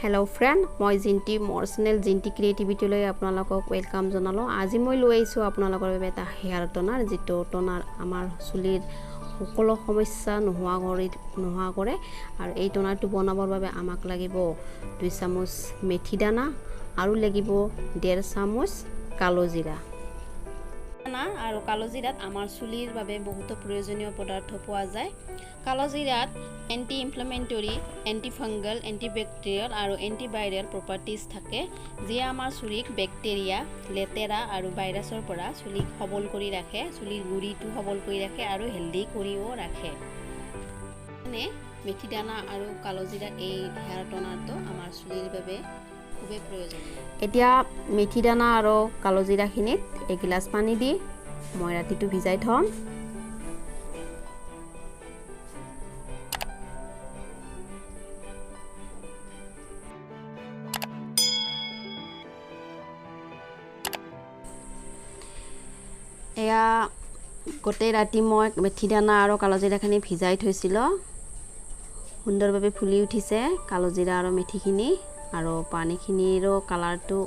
hello friend मैं जिंटी मोर channel जिंटी creativity লৈ আপোনালোকক ওয়েলকাম জনালো আজি মই লৈ আইছো আপোনালোকৰ বাবে এটা হেয়াৰ টনাৰ যেটো টনাৰ আমাৰ চুলিৰ সকলো সমস্যা নোহোৱা কৰে আৰু এই টনাৰটো বনাবৰ বাবে আমাক লাগিব 2 চামুচ মেথি দানা আৰু লাগিব 1.5 চামুচ কালো জিৰা আৰু কালো জিৰাত আমাৰ চুলিৰ বাবে বহুত প্ৰয়োজনীয় পদাৰ্থ পোৱা যায় কালো জিৰাত anti inflammatory anti fungal anti bacterial আৰু এন্টিভাইৰাল প্ৰপাৰ্টিজ থাকে যি আমাৰ চুলিক ব্যাকটেৰিয়া লেতেৰা আৰু ভাইৰাছৰ পৰা চুলিক সবল কৰি ৰাখে চুলিৰ গুৰিটো সবল কৰি ৰাখে আৰু হেলদি কৰিও ৰাখে মানে মেথি দানা আৰু কালো জিৰাৰ এই হেয়াৰ টনাৰটো আমাৰ চুলিৰ বাবে খুবেই প্ৰয়োজনীয় এতিয়া মেথি দানা আৰু কালো জিৰাখিনিত এক গিলাস পানী দি মই ৰাতিটো ভিজাই থম এয়া গোটেই ৰাতি মই মেথি দানা আৰু কালো জিৰাখিনি ভিজাই থৈছিল সুন্দৰভাৱে ফুলি উঠিছে কালো জিৰা আৰু মেথিখিনি আৰু পানীখিনিৰো কালাৰটো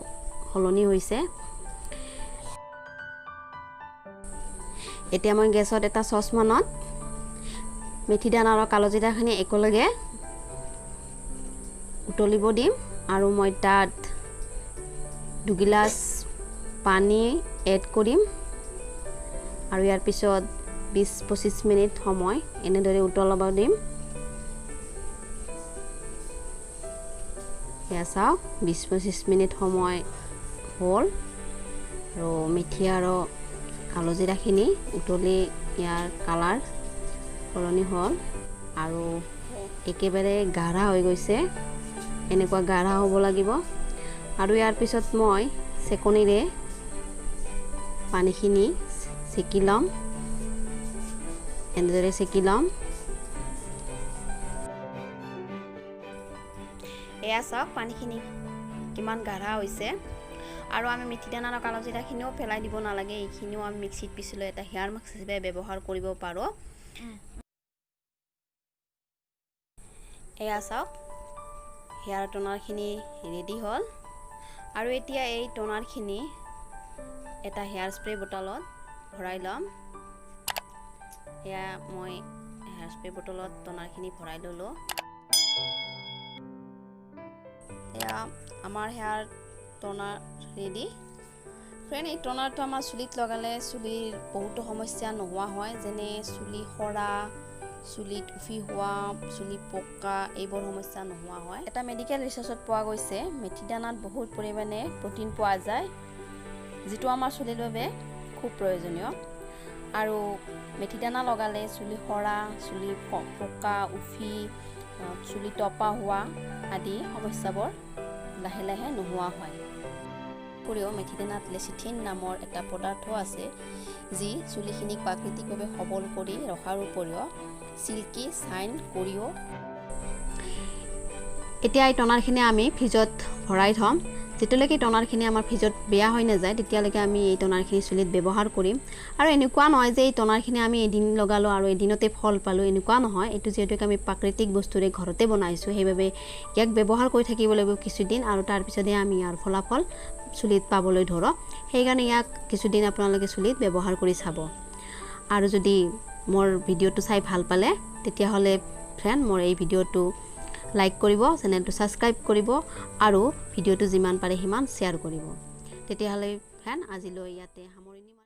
হলনি হৈছে এতিয়া মই গেছত এটা সসমানত মেথি দানা আৰু কালো জিৰাখিনি একেলগে উতলিব দিম আৰু মই তাত 2 গিলাস পানী এড কৰিম আৰু ইয়াৰ পিছত 20-25 মিনিট সময় এনেদৰে উতলাব দিম এসা 20-25 মিনিট সময় হল আৰু মেথি আৰু কালো জিৰাখিনি উতলি ইয়াৰ কালাৰ সলনি হল আৰু একেবাৰে গাঢ়া হৈ গৈছে এনেকুৱা গাঢ়া হ'ব লাগিব আৰু ইয়াৰ পিছত মই সেকনিৰে পানীখিনি সেকিলাম এনেদৰে সেকিলাম এয়া চাওক পানীখিনি কিমান গাঢ়া হৈছে আৰু আমি মেথি দানা আৰু কালো জিৰাখিনিও পেলাই দিব নালাগে এইখিনিও আমি মিক্সিত পিছলৈ এটা হেয়াৰ মাস্ক হিচাপে ব্যৱহাৰ কৰিব পাৰো এয়া চাওক হেয়াৰ টনাৰখিনি ৰেডি হল আৰু এতিয়া এই টনাৰখিনি এটা হেয়াৰ স্প্ৰে বটলত ভৰাই লম এয়া মই হেয়াৰ স্প্ৰে বটলত টনাৰখিনি ভৰাই ললো এয়া আমাৰ হেয়াৰ টনাৰ ৰেডি ফ্ৰেন্ড এই টনাৰটো আমাৰ চুলিত লগালে চুলিৰ বহুত সমস্যা নোহোৱা হয় যেনে চুলি খৰা চুলিত উফি হোৱা চুলি পকা এইবোৰ সমস্যা নোহোৱা হয় এটা মেডিকেল ৰিচাৰ্চত পোৱা গৈছে মেথি দানাত বহুত পৰিমাণে প্ৰটিন পোৱা যায় যেটো আমাৰ চুলিৰ বাবে খুব প্ৰয়োজনীয় আৰু মেথি দানা লগালে চুলি খৰা চুলি পকা উফি চুলি টপা হোৱা আদি সমস্যাবোৰ লাহে লাহে নোহোৱা হয় পৰিও মেথি দানাত লেচিথিন নামৰ এটা পদাৰ্থ আছে যি চুলিখিনিক প্ৰাকৃতিকভাৱে সবল কৰি ৰখাৰ উপৰিও সিল্কি শাইন কৰিও এতিয়া এই টনাৰখিনি আমি ফ্ৰিজত ভৰাই থম যেতিয়ালৈকে টনাৰখিনি আমাৰ ফ্ৰিজত বেয়া হৈ নাযায় তেতিয়ালৈকে আমি এই টনাৰখিনি চুলিত ব্যৱহাৰ কৰিম আৰু এনেকুৱা নহয় যে এই টনাৰখিনি আমি এদিন লগালো আৰু এদিনতে ফল পালো এনেকুৱা নহয় এটো যেহেতু আমি প্ৰাকৃতিক বস্তুৰে ঘৰতে বনাইছো সেইবাবে ইয়াক ব্যৱহাৰ কৰি থাকিব লাগিব কিছুদিন আৰু তাৰ পিছতে আমি ইয়াৰ ফলাফল চুলিত পাবলৈ ধৰো সেইকাৰণে ইয়াক কিছুদিন আপোনালোকে চুলিত ব্যৱহাৰ কৰি চাব আৰু যদি মোৰ ভিডিওটো চাই ভাল পালে তেতিয়া হলে ফ্ৰেন্ড মোৰ এই ভিডিওটো লাইক কৰিব চেনেলটো সাবস্ক্ৰাইব কৰিব আৰু ভিডিওটো যিমান পাৰে সিমান শেয়াৰ কৰিব তেতিয়া হলে ফ্ৰেন্ড আজিলৈ ইয়াতে সামৰণি